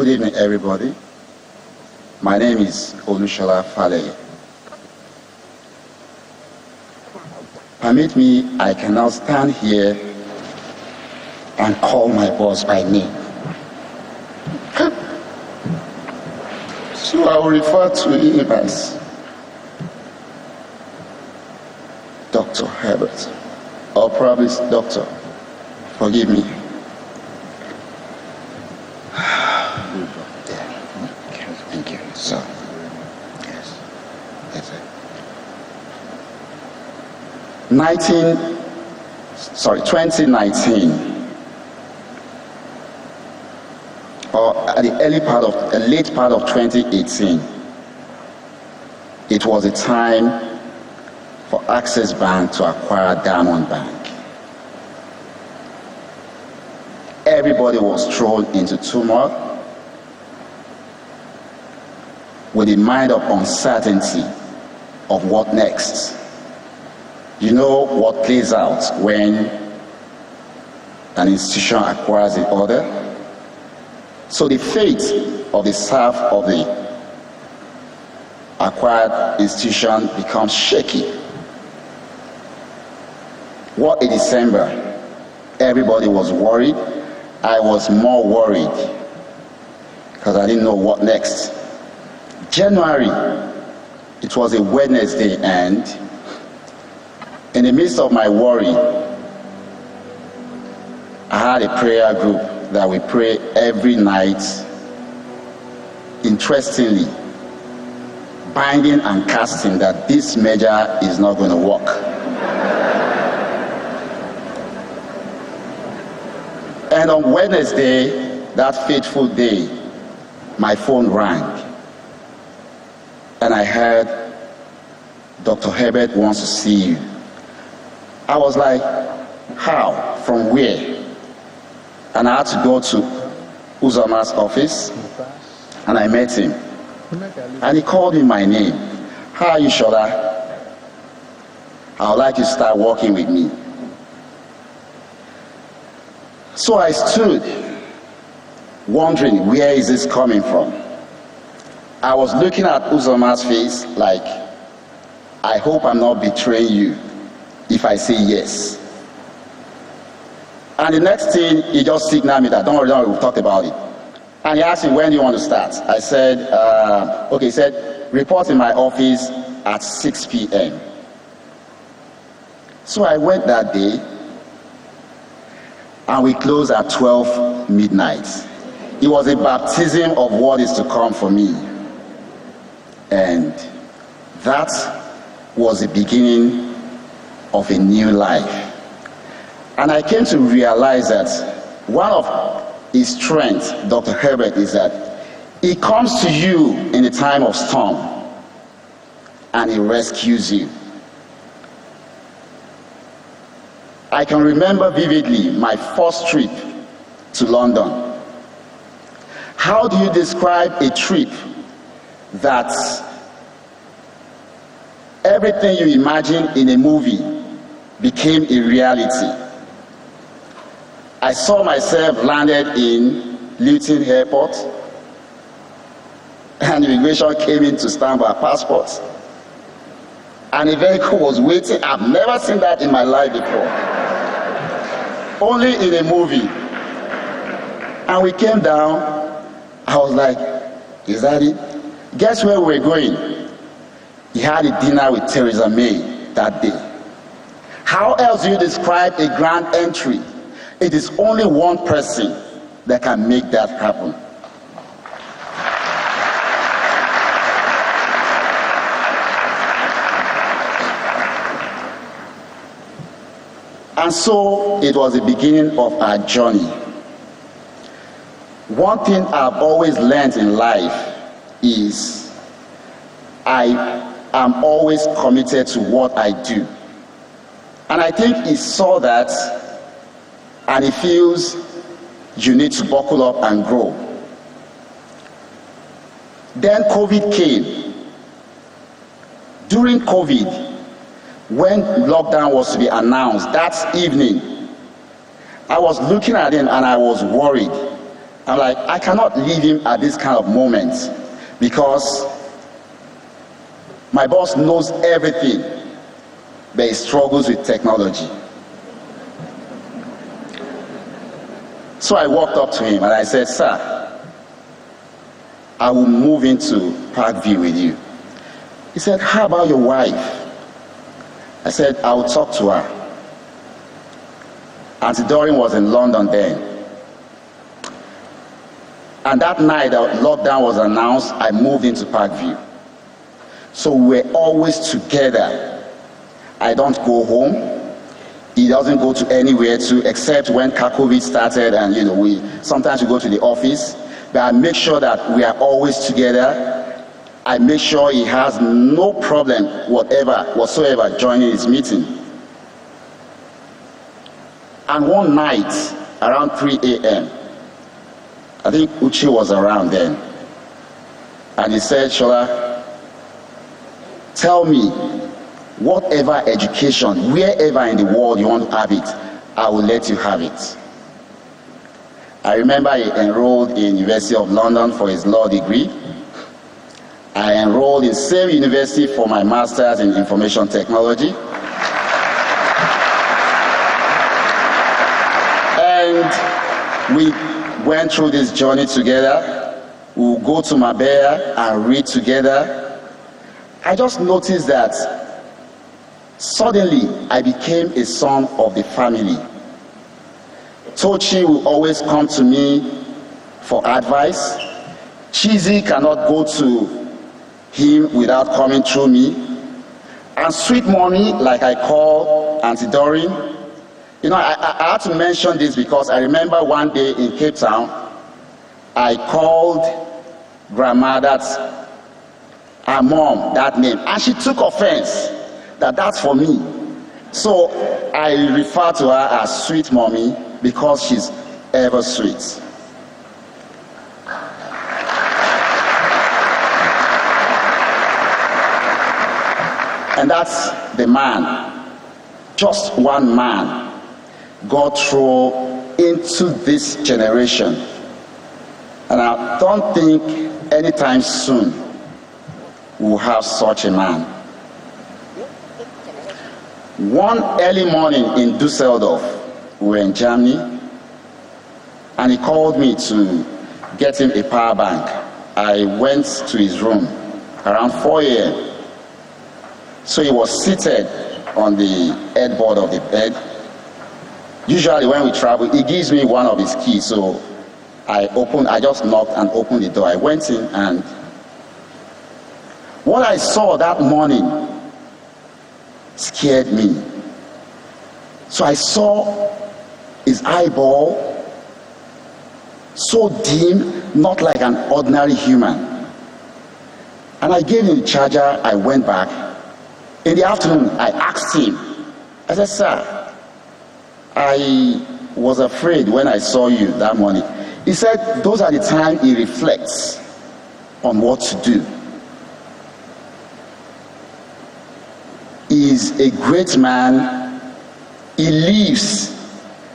Good evening, everybody. My name is Olushola Fale. Permit me, I cannot stand here and call my boss by name. So I will refer to him as Dr. Herbert, or probably Doctor. Forgive me. Thank you. So, yes, that's it. 2019, or at the late part of 2018, it was a time for Access Bank to acquire Diamond Bank. Everybody was thrown into turmoil with a mind of uncertainty of what next. You know what plays out when an institution acquires the other. So the fate of the staff of the acquired institution becomes shaky. What a December. Everybody was worried. I was more worried because I didn't know what next. January, it was a Wednesday, and in the midst of my worry, I had a prayer group that we pray every night, interestingly, binding and casting that this measure is not going to work. And on Wednesday, that fateful day, my phone rang. And I heard, Dr. Herbert wants to see you. I was like, how? From where? And I had to go to Uzama's office, and I met him. And he called me my name. How are you, Shola? I would like you to start working with me. So I stood, wondering, where is this coming from? I was looking at Uzama's face like, I hope I'm not betraying you if I say yes. And the next thing, he just signaled me that, don't worry, we'll talk about it. And he asked me, when do you want to start? I said, okay, he said, report in my office at 6 p.m. So I went that day, and we closed at 12 midnight. It was a baptism of what is to come for me. And that was the beginning of a new life. And I came to realize that one of his strengths, Dr. Herbert, is that he comes to you in a time of storm and he rescues you. I can remember vividly my first trip to London. How do you describe a trip that everything you imagine in a movie became a reality? I saw myself landed in Luton Airport, and immigration came in to stamp our passports. And a vehicle was waiting. I've never seen that in my life before. Only in a movie. And we came down. I was like, is that it? Guess where we're going? He had a dinner with Theresa May that day. How else do you describe a grand entry? It is only one person that can make that happen. And so it was the beginning of our journey. One thing I've always learned in life is I am always committed to what I do. And I think he saw that, and he feels you need to buckle up and grow. Then COVID came. During COVID, when lockdown was to be announced that evening, I was looking at him and I was worried I'm like, I cannot leave him at this kind of moment because my boss knows everything, but he struggles with technology. So I walked up to him and I said, sir, I will move into Parkview with you. He said, how about your wife? I said, I will talk to her. Auntie Doreen was in London then. And that night that lockdown was announced, I moved into Parkview. So we were always together. I don't go home. He doesn't go to anywhere too, except when COVID started and sometimes we go to the office. But I make sure that we are always together. I make sure he has no problem whatsoever joining his meeting. And one night around 3 a.m., I think Uchi was around then, and he said, Shola, tell me, whatever education, wherever in the world you want to have it, I will let you have it. I remember he enrolled in University of London for his law degree. I enrolled in same university for my master's in information technology. And we went through this journey together. We'll go to Mabea and read together. I just noticed that suddenly I became a son of the family. Tochi will always come to me for advice. Chizzy cannot go to him without coming through me. And Sweet Mommy, like I call Auntie Doreen, I had to mention this because I remember one day in Cape Town, I called Grandma, that's her mom, that name, and she took offense that that's for me. So I refer to her as Sweet Mommy because she's ever sweet. And that's the man, just one man, God threw into this generation. And I don't think anytime soon we'll have such a man. One early morning in Dusseldorf, we were in Germany, and he called me to get him a power bank. I went to his room around 4 a.m. So he was seated on the headboard of the bed. Usually when we travel, he gives me one of his keys. So I just knocked and opened the door. I went in, and what I saw that morning scared me. So I saw his eyeball so dim, not like an ordinary human. And I gave him the charger. I went back. In the afternoon, I asked him, I said, sir, I was afraid when I saw you that morning. He said, those are the times he reflects on what to do. He is a great man. He lives.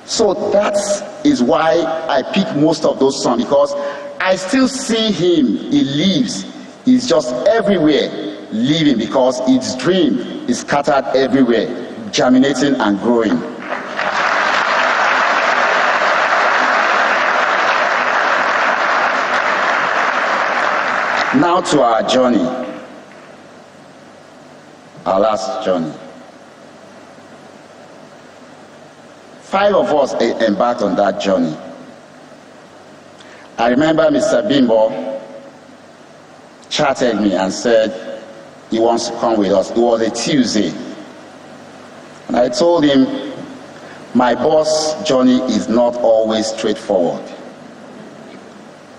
So that is why I pick most of those songs, because I still see him. He lives. He's just everywhere living, because his dream is scattered everywhere, germinating and growing. Now to our journey, our last journey. 5 of us embarked on that journey. I remember Mr. Bimbo chatted me and said he wants to come with us. It was a Tuesday. And I told him, my boss' journey is not always straightforward.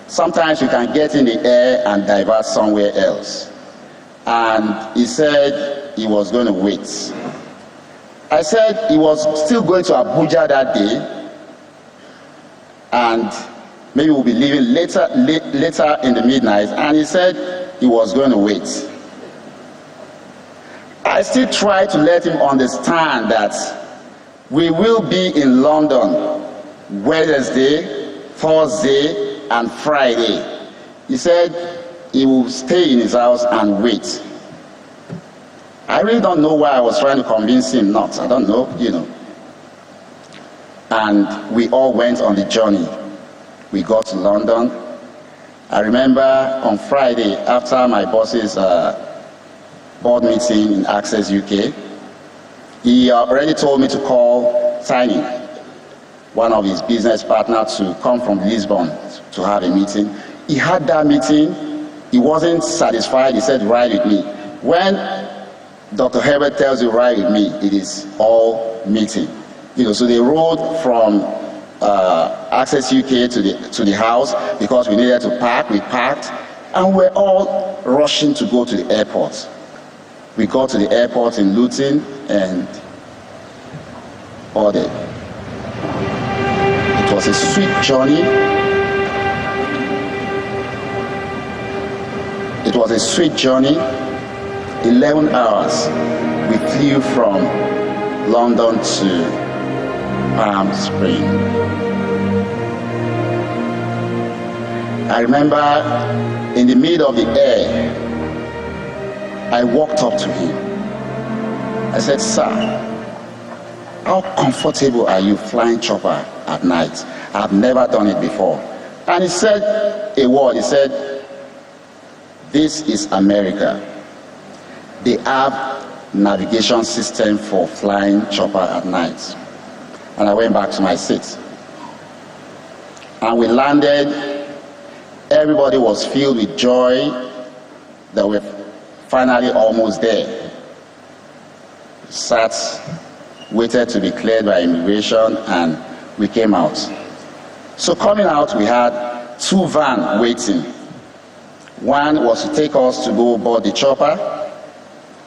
Sometimes you can get in the air and divert somewhere else. And he said he was going to wait. I said he was still going to Abuja that day, and maybe we'll be leaving later in the midnight, and he said he was going to wait. I still try to let him understand that we will be in London Wednesday, Thursday, and Friday. He said he will stay in his house and wait. I really don't know why I was trying to convince him not. I don't know, you know. And we all went on the journey. We got to London. I remember on Friday, after my boss's board meeting in Access UK, he already told me to call Tiny, one of his business partners, to come from Lisbon to have a meeting. He had that meeting. He wasn't satisfied. He said, ride with me. When Dr. Herbert tells you ride with me, it is all meeting. You know, so they rode from Access UK to the house because we needed to park. We parked, and we're all rushing to go to the airport. We got to the airport in Luton and ordered. It was a sweet journey. It was a sweet journey. 11 hours. We flew from London to Palm Springs. I remember in the middle of the air, I walked up to him. I said, sir, how comfortable are you flying chopper at night? I've never done it before. And he said a word. He said, this is America. They have navigation system for flying chopper at night. And I went back to my seat. And we landed. Everybody was filled with joy that we're finally almost there. Sat, waited to be cleared by immigration, and we came out. So coming out, we had 2 vans waiting. One was to take us to go board the chopper.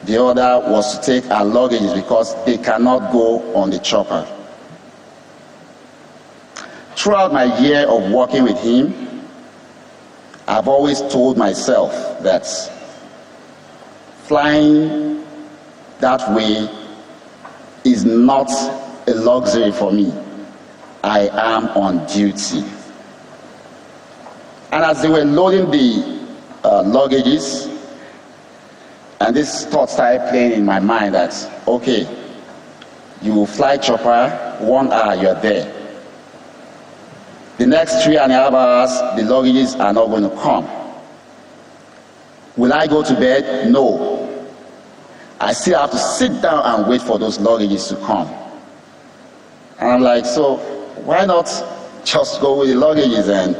The other was to take our luggage because they cannot go on the chopper. Throughout my year of working with him, I've always told myself that flying that way is not a luxury for me. I am on duty. And as they were loading the luggages, and this thought started playing in my mind that, okay, you will fly chopper, 1 hour you're there. The next 3.5 hours, the luggages are not going to come. Will I go to bed? No. I still have to sit down and wait for those luggages to come. And I'm like, so why not just go with the luggages and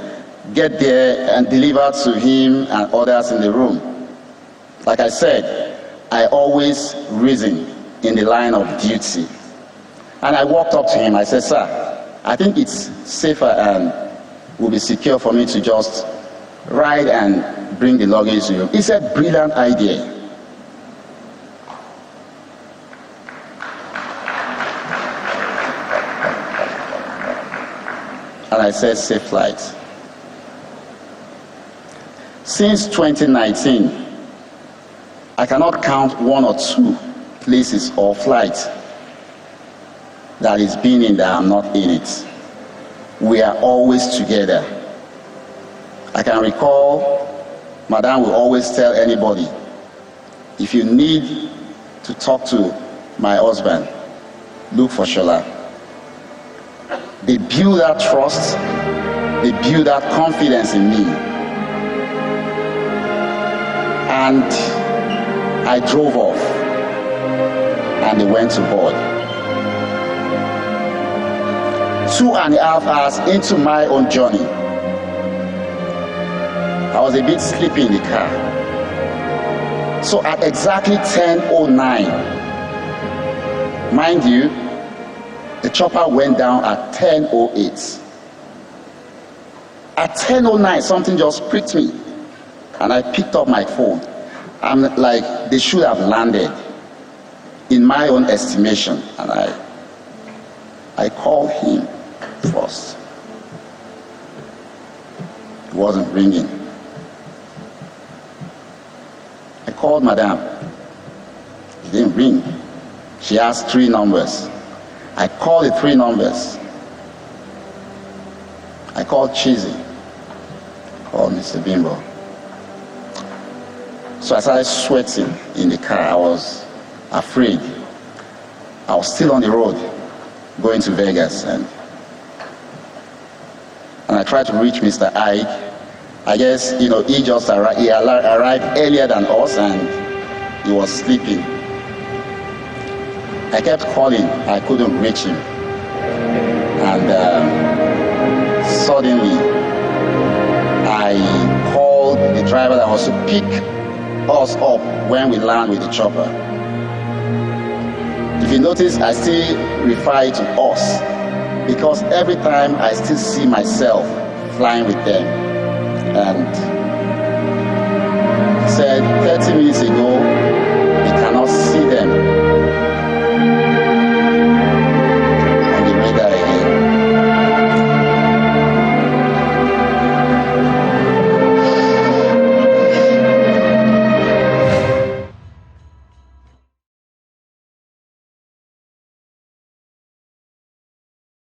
get there and deliver to him and others in the room? Like I said, I always reason in the line of duty. And I walked up to him. I said, sir, I think it's safer and will be secure for me to just ride and bring the luggage to you. He said, brilliant idea. And I said, safe flight. Since 2019, I cannot count 1 or 2 places or flights that is being in that I'm not in it. We are always together. I can recall, Madam will always tell anybody, if you need to talk to my husband, look for Shola. They build that trust, they build that confidence in me. And I drove off, and they went to board. 2.5 hours into my own journey, I was a bit sleepy in the car. So at exactly 10:09, mind you, the chopper went down at 10:08. At 10:09, something just pricked me, and I picked up my phone. I'm like, they should have landed, in my own estimation, and I called him first. It wasn't ringing. I called Madam. It didn't ring. She asked 3 numbers. I called the 3 numbers. I called Cheesy. or Mr. Bimbo. So I started sweating in the car. I was afraid. I was still on the road going to Vegas, and I tried to reach Mr. Ike. I guess, he just arrived. He arrived earlier than us, and he was sleeping. I kept calling. I couldn't reach him. And suddenly, I called the driver that was to pick us up when we land with the chopper. If you notice, I still refer to us, because every time I still see myself flying with them. And he said 30 minutes ago